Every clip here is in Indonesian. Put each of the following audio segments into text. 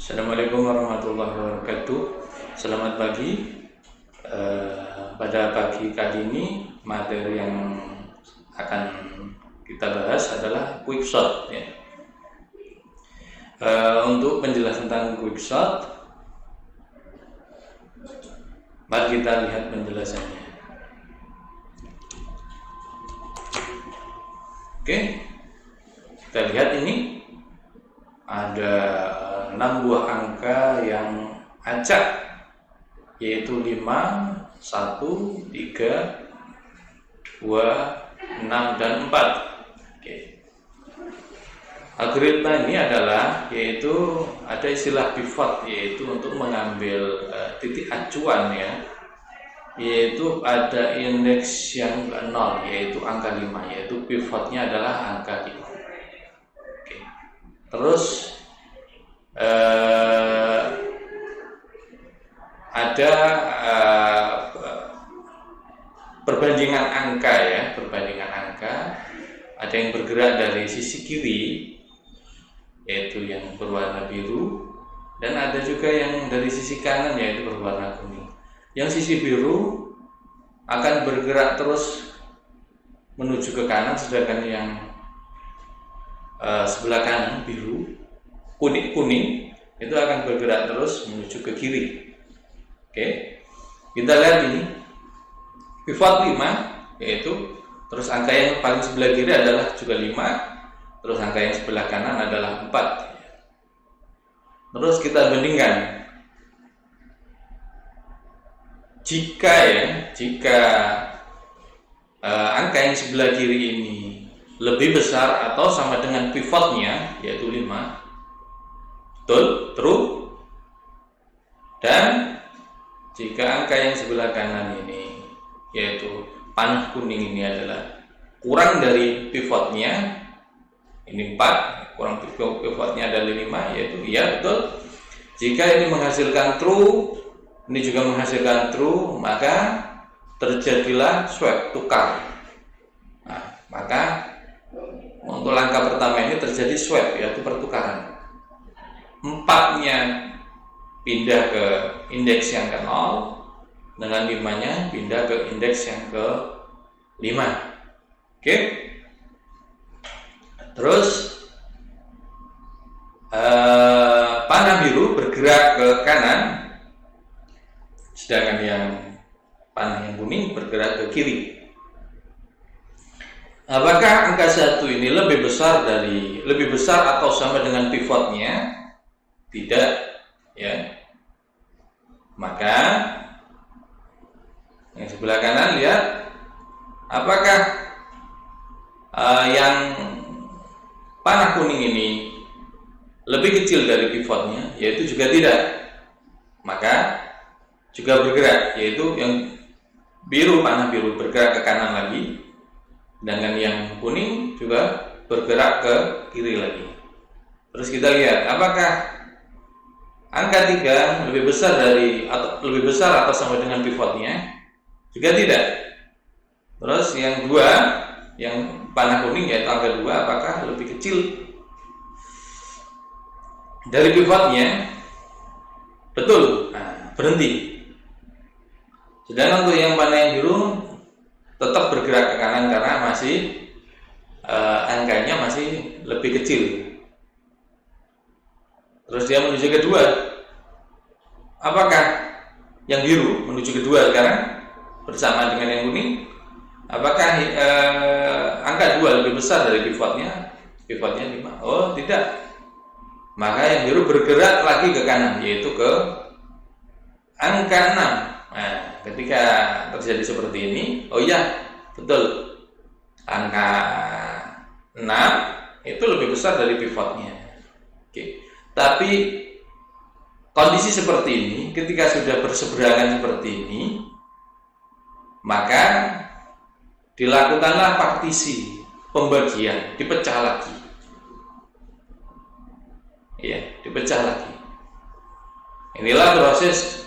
Assalamualaikum warahmatullahi wabarakatuh. Selamat pagi. Pada pagi kali ini materi yang akan kita bahas adalah quickshot ya. Untuk penjelasan tentang quickshot, mari kita lihat penjelasannya. Oke, kita lihat ini ada 6 buah angka yang acak, yaitu 5, 1, 3, 2, 6, dan 4. Oke. Algoritma ini adalah yaitu ada istilah pivot, yaitu untuk mengambil titik acuan ya, yaitu ada indeks yang 0, yaitu angka 5, yaitu pivotnya adalah angka 5. Oke. Terus ada perbandingan angka ya, perbandingan angka. Ada yang bergerak dari sisi kiri, yaitu yang berwarna biru, dan ada juga yang dari sisi kanan, yaitu berwarna kuning. Yang sisi biru akan bergerak terus menuju ke kanan, sedangkan yang sebelah kanan biru, kuning itu akan bergerak terus menuju ke kiri. Oke, kita lihat ini pivot 5, yaitu terus angka yang paling sebelah kiri adalah juga 5, terus angka yang sebelah kanan adalah 4. Terus kita bandingkan, jika angka yang sebelah kiri ini lebih besar atau sama dengan pivotnya, yaitu 5, betul, true. Dan jika angka yang sebelah kanan ini, yaitu panah kuning ini adalah kurang dari pivotnya, ini 4, kurang pivotnya adalah 5, yaitu iya, betul. Jika ini menghasilkan true, ini juga menghasilkan true, maka terjadilah swap, tukar. Nah, maka untuk langkah pertama ini terjadi swap, yaitu pertukaran. 4-nya pindah ke indeks yang ke 0, dengan 5-nya pindah ke indeks yang ke 5. Oke. Terus panah biru bergerak ke kanan, sedangkan yang panah yang kuning bergerak ke kiri. Apakah angka 1 ini lebih besar atau sama dengan pivotnya? Tidak, ya. Maka yang sebelah kanan lihat, apakah yang panah kuning ini lebih kecil dari pivotnya? Yaitu juga tidak. Maka juga bergerak, yaitu yang biru, panah biru bergerak ke kanan lagi, sedangkan yang kuning juga bergerak ke kiri lagi. Terus kita lihat, apakah angka 3 lebih besar atau sama dengan pivotnya? Juga tidak. Terus yang 2, yang panah kuning yaitu angka 2, apakah lebih kecil dari pivotnya? Betul. Nah, berhenti. Sedangkan untuk yang panah yang biru tetap bergerak ke kanan karena masih angkanya masih lebih kecil. Terus dia menuju ke 2. Apakah yang biru menuju ke 2 sekarang bersama dengan yang kuning? Apakah angka 2 lebih besar dari pivotnya? Pivotnya 5. Oh, tidak. Maka yang biru bergerak lagi ke kanan, yaitu ke angka 6. Nah, ketika terjadi seperti ini, oh iya, betul. Angka 6 itu lebih besar dari pivotnya. Oke. Tapi kondisi seperti ini, ketika sudah berseberangan seperti ini, maka dilakukanlah partisi, pembagian, dipecah lagi. Ya, dipecah lagi. Inilah proses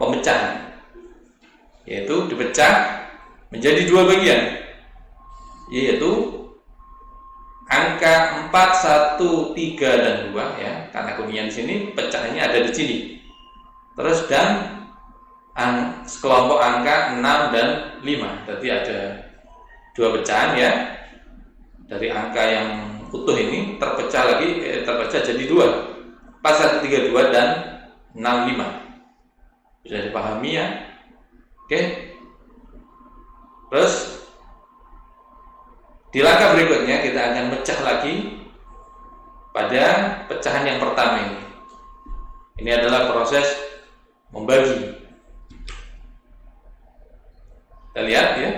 pemecahan, yaitu dipecah menjadi 2 bagian, yaitu angka 4, 1, 3 dan 2 ya, karena kuningan di sini pecahannya ada di sini. Terus dan sekelompok angka 6 dan 5. Berarti ada dua pecahan ya. Dari angka yang utuh ini terpecah jadi 2. 4, 1, 3, 2 dan 6, 5. Bisa dipahami ya? Oke. Terus di langkah berikutnya kita akan pecah lagi pada pecahan yang pertama ini. Ini adalah proses membagi. Kita lihat ya.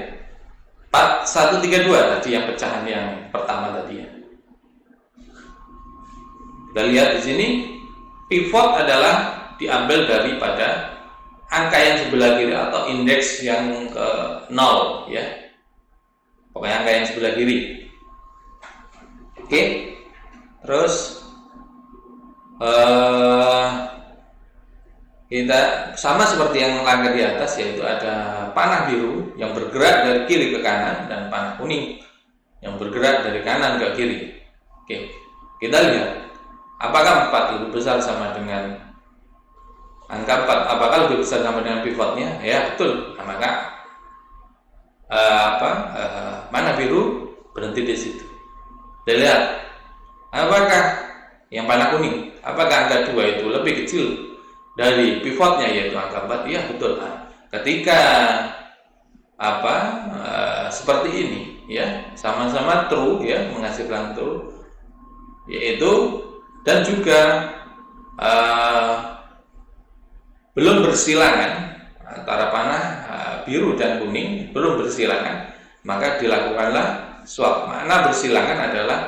4, 1, 3, 2 tadi yang pecahan yang pertama tadi ya. Kita lihat di sini pivot adalah diambil daripada angka yang sebelah kiri atau indeks yang ke 0 ya. Pokoknya angka yang sebelah kiri. Oke. Terus kita sama seperti yang langkah di atas, yaitu ada panah biru yang bergerak dari kiri ke kanan dan panah kuning yang bergerak dari kanan ke kiri. Oke. Kita lihat apakah 4 lebih besar sama dengan angka 4, apakah lebih besar sama dengan pivotnya? Ya, betul. Nah, maka panah biru berhenti di situ. Dan lihat apakah yang panah kuning, apakah angka 2 itu lebih kecil dari pivotnya yaitu angka 4? Iya, betul. Nah, ketika seperti ini ya, sama-sama true ya, menghasilkan true, yaitu dan juga belum bersilangan antara panah biru dan kuning, belum bersilangan, maka dilakukanlah swap. Makna bersilangan adalah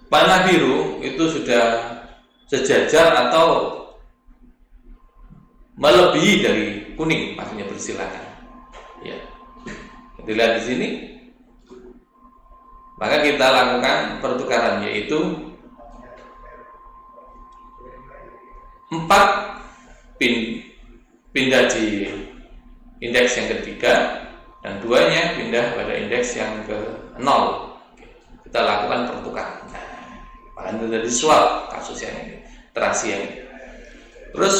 panah biru itu sudah sejajar atau melebihi dari kuning, maksudnya bersilangan. Ya, dilihat di sini. Maka kita lakukan pertukaran, yaitu 4 pindah di indeks yang ketiga dan 2-nya pindah pada indeks yang ke 0. Kita lakukan pertukaran. Nah, itu dari swap kasus yang ini, terasi yang ini. Terus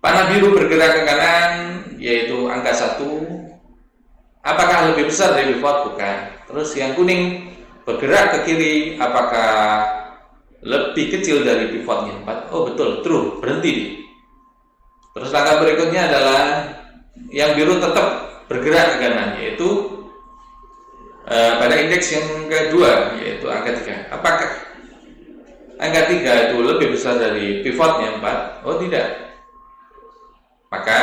panah biru bergerak ke kanan, yaitu angka 1. Apakah lebih besar dari pivot? Bukan. Terus yang kuning bergerak ke kiri, apakah lebih kecil dari pivotnya 4? Oh, betul, true, berhenti. Terus langkah berikutnya adalah yang biru tetap bergerak ke kanan, yaitu pada indeks yang kedua, yaitu angka 3. Apakah angka 3 itu lebih besar dari pivotnya 4? Oh, tidak. Maka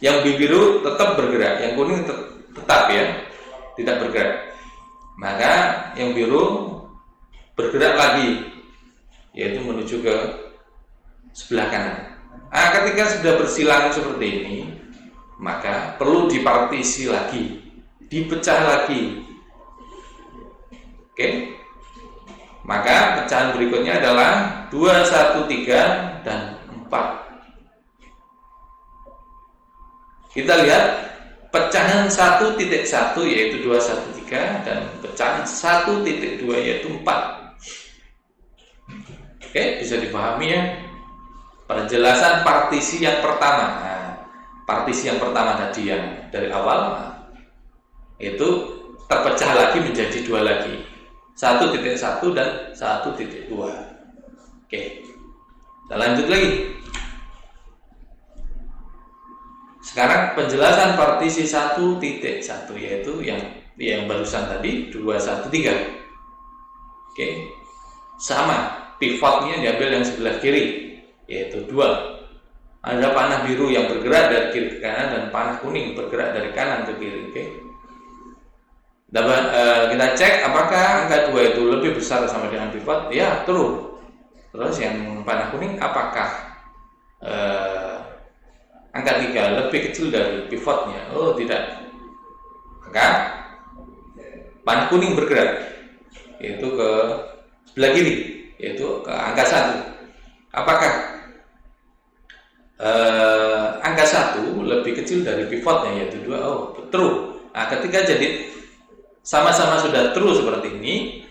yang biru tetap bergerak, yang kuning tetap ya tidak bergerak. Maka yang biru bergerak lagi, yaitu menuju ke sebelah kanan. Nah, ketika sudah bersilangan seperti ini, maka perlu dipartisi lagi, dipecah lagi. Oke. Maka pecahan berikutnya adalah 2, 1, 3 dan 4. Kita lihat pecahan 1.1 yaitu 2, 1, 3 dan pecahan 1.2 yaitu 4. Oke, bisa dipahami ya. Penjelasan partisi yang pertama. Nah, partisi yang pertama tadi yang dari awal itu terpecah lagi menjadi 2 lagi. 1.1 dan 1.2. Oke. Kita lanjut lagi. Sekarang penjelasan partisi 1.1 yaitu yang barusan tadi 2, 1, 3. Oke. Sama, pivotnya diambil yang sebelah kiri yaitu 2. Ada panah biru yang bergerak dari kiri ke kanan dan panah kuning bergerak dari kanan ke kiri. Oke. Kita cek apakah angka 2 itu lebih besar sama dengan pivot? Ya, true. Terus yang panah kuning apakah angka 3 lebih kecil dari pivotnya? Oh, tidak. Maka panah kuning bergerak yaitu ke sebelah kiri, yaitu ke angka 1. Apakah angka 1 lebih kecil dari pivotnya yaitu 2? Oh, true. Nah, ketika jadi sama-sama sudah true seperti ini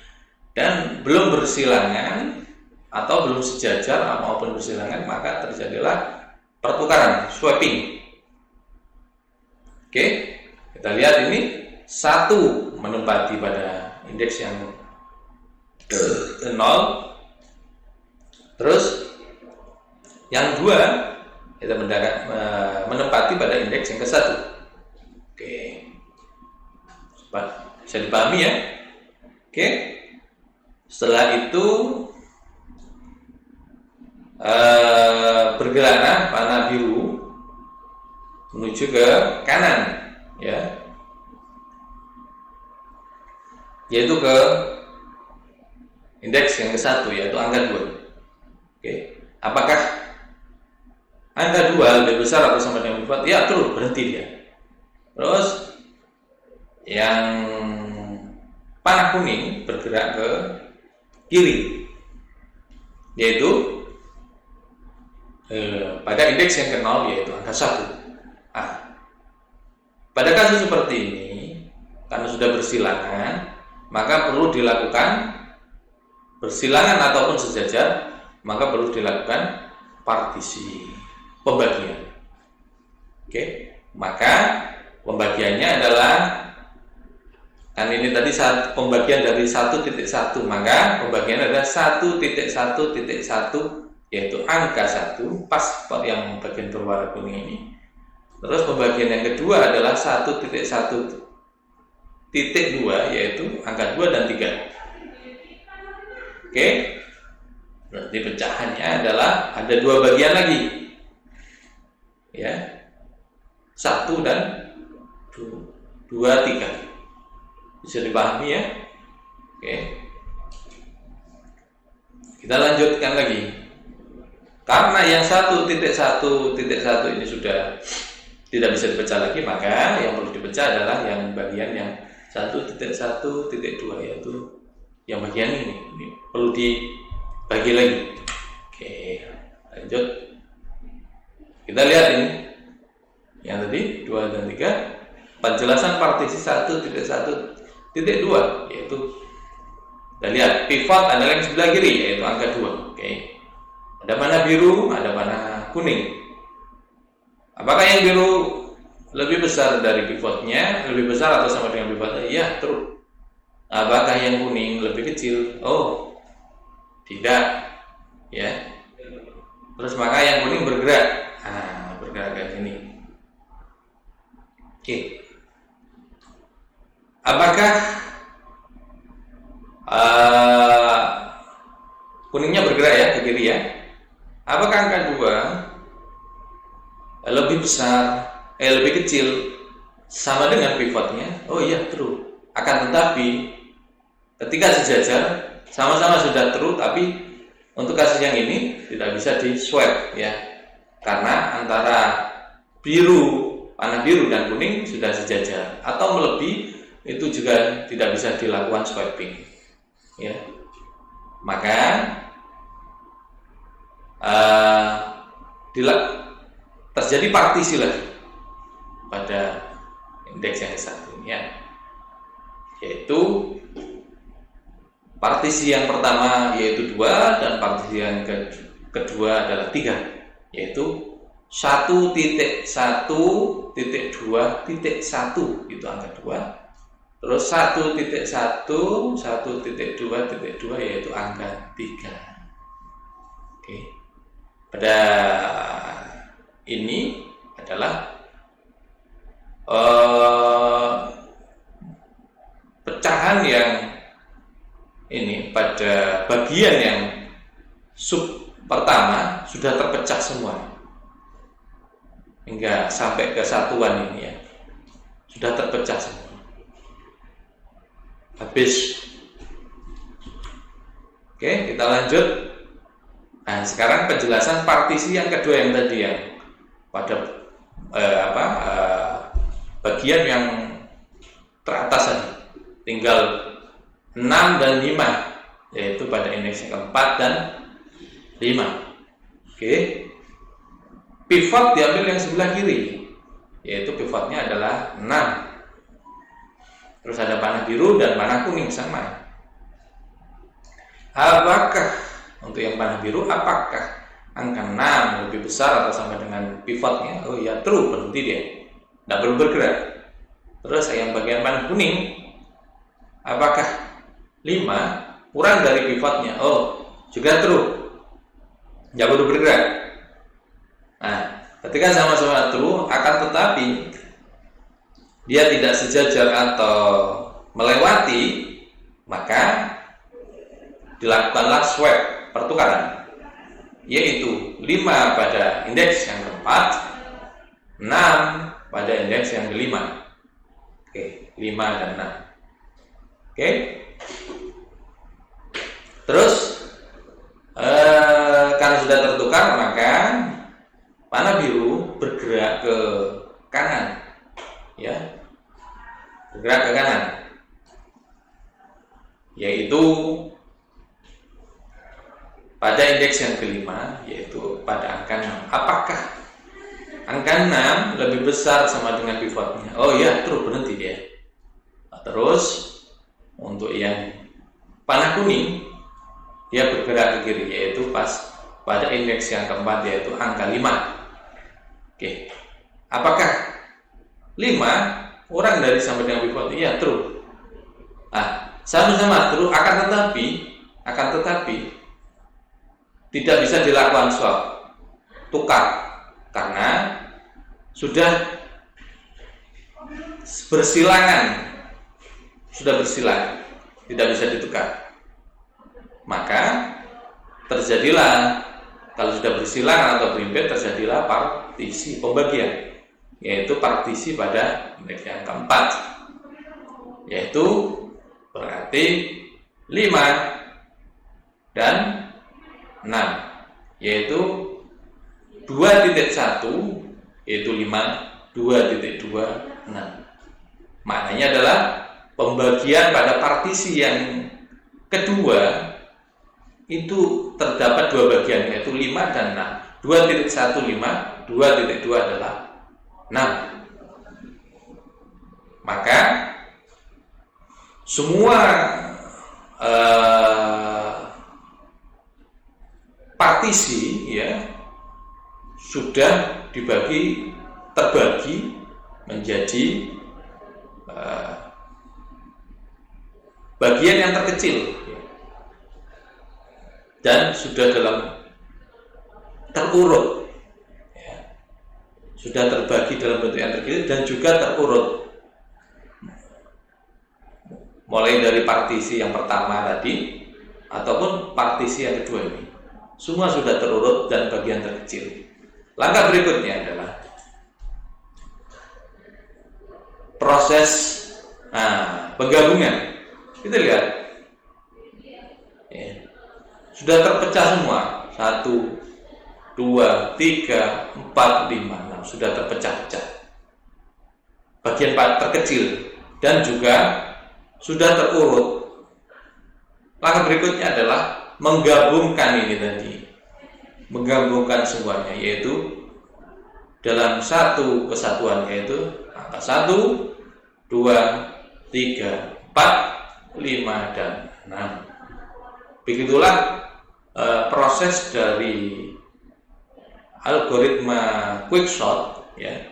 dan belum bersilangan atau belum sejajar maupun bersilangan, maka terjadilah pertukaran, swapping. Oke, kita lihat ini 1 menempati pada indeks yang 0, terus yang 2 kita menempati pada indeks yang ke-1. Oke, bisa dipahami ya. Oke, setelah itu bergeraklah panah biru menuju ke kanan, ya, yaitu ke indeks yang ke-1, yaitu angka 2. Oke, apakah angka 2 lebih besar atau sama dengan 4? Ya, terus berhenti dia. Terus yang panah kuning bergerak ke kiri, yaitu pada indeks yang ke-0, yaitu angka 1. Pada kasus seperti ini, karena sudah bersilangan, maka perlu dilakukan bersilangan ataupun sejajar, maka perlu dilakukan partisi, pembagian. Oke, maka pembagiannya adalah, kan ini tadi pembagian dari 1.1, maka pembagian adalah 1.1.1, yaitu angka 1, pas yang bagian berwarna kuning ini. Terus pembagian yang kedua adalah 1.1.2, yaitu angka 2 dan 3. Oke, berarti pecahannya adalah ada 2 bagian lagi, ya, 1 dan 2, 3. Bisa dipahami ya. Oke, kita lanjutkan lagi. Karena yang 1.1.1 ini sudah tidak bisa dipecah lagi, maka yang perlu dipecah adalah yang bagian yang 1.1.2, yaitu yang bagian ini perlu dibagi lagi. Oke, lanjut. Kita lihat ini yang tadi 2 dan 3, penjelasan partisi 1.1.2, yaitu kita lihat pivot adalah yang sebelah kiri, yaitu angka 2. Oke, ada panah biru, ada panah kuning. Apakah yang biru lebih besar dari pivotnya, lebih besar atau sama dengan pivotnya? Ya, true. Apakah yang kuning lebih kecil? Oh, tidak, ya. Terus maka yang kuning bergerak, bergerak ke sini. Oke. Apakah kuningnya bergerak ya ke kiri ya? Apakah angka 2 lebih besar, lebih kecil sama dengan pivotnya? Oh iya, true. Akan tetapi ketika sejajar sama-sama sudah true, tapi untuk kasus yang ini tidak bisa di swap ya, karena antara panah biru dan kuning sudah sejajar, atau melebihi itu juga tidak bisa dilakukan swapping ya. Maka terjadi partisi lagi pada indeks yang ke-1 ini ya, yaitu partisi yang pertama yaitu 2 dan partisi yang kedua adalah 3, yaitu 1.1.2.1 itu angka 2, terus 1.1.1.2.2 yaitu angka 3. Oke, pada ini adalah pecahan yang ini pada bagian yang sub pertama sudah terpecah semua hingga sampai ke satuan ini ya, sudah terpecah semua, habis. Oke, kita lanjut. Nah, sekarang penjelasan partisi yang kedua yang tadi yang pada bagian yang teratas tadi, tinggal 6 dan 5, yaitu pada indeks yang keempat dan 5. Oke, pivot diambil yang sebelah kiri, yaitu pivotnya adalah 6. Terus ada panah biru dan panah kuning sama. Apakah untuk yang panah biru, apakah angka 6 lebih besar atau sama dengan pivotnya? Oh ya, true, berhenti dia, tidak perlu bergerak. Terus yang bagian panah kuning, apakah 5 kurang dari pivotnya? Oh, juga true, tidak perlu bergerak. Nah, ketika sama-sama true, akan tetapi dia tidak sejajar atau melewati, maka dilakukanlah swap, pertukaran, yaitu 5 pada indeks yang keempat, 6 pada indeks yang kelima. Oke, 5 dan 6. Oke. Terus karena sudah tertukar, maka panah biru bergerak ke kanan, ya, bergerak ke kanan, yaitu pada indeks yang kelima, yaitu pada angka 6. Apakah angka 6 lebih besar sama dengan pivotnya? Oh ya, terus berhenti dia. Terus untuk yang panah kuning, dia bergerak ke kiri, yaitu pas pada indeks yang keempat, yaitu angka 5. Oke. Apakah 5 kurang dari sama dengan pivot? Iya, true. Sama-sama true, akan tetapi tidak bisa dilakukan swap, tukar, karena sudah bersilang, tidak bisa ditukar. Maka terjadilah, kalau sudah bersilang atau berimpit, terjadilah partisi pembagian, yaitu partisi pada indeks yang keempat, yaitu berarti 5 dan 6, yaitu 2.1, yaitu 5, 2.26. Maknanya adalah pembagian pada partisi yang kedua itu terdapat 2 bagian, yaitu 5 dan 6. 2.1 5, 2.2 adalah 6. Maka semua partisi, ya, sudah terbagi menjadi bagian yang terkecil, ya, dan sudah terurut, ya, sudah terbagi dalam bentuk yang terkecil dan juga terurut, mulai dari partisi yang pertama tadi ataupun partisi yang kedua ini. Semua sudah terurut dan bagian terkecil. Langkah berikutnya adalah proses penggabungan. Kita lihat, ya, sudah terpecah semua. 1, 2, 3, 4, 5, 6 sudah terpecah-pecah. Bagian terkecil dan juga sudah terurut. Langkah berikutnya adalah menggabungkan ini tadi, menggabungkan semuanya, yaitu dalam satu kesatuan, yaitu angka 1, 2, 3, 4, 5 dan 6. Begitulah proses dari algoritma quickshot, ya,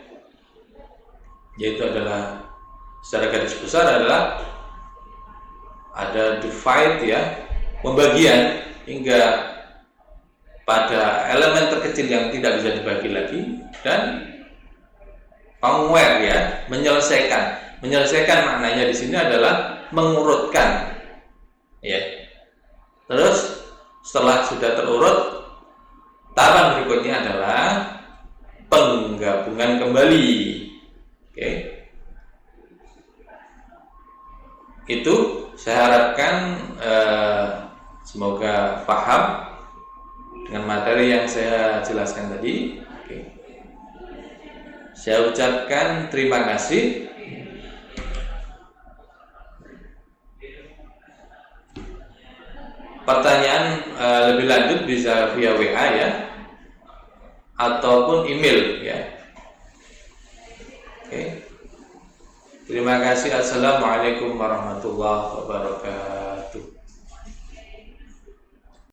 yaitu adalah secara garis besar adalah ada divide, ya, pembagian hingga pada elemen terkecil yang tidak bisa dibagi lagi, dan pengware, ya, menyelesaikan maknanya di sini adalah mengurutkan, ya. Terus setelah sudah terurut, tahapan berikutnya adalah penggabungan kembali. Oke. Itu saya harapkan semoga paham dengan materi yang saya jelaskan tadi. Oke. Saya ucapkan terima kasih. Pertanyaan lebih lanjut bisa via WA, ya, ataupun email, ya. Oke. Terima kasih. Assalamualaikum warahmatullahi wabarakatuh.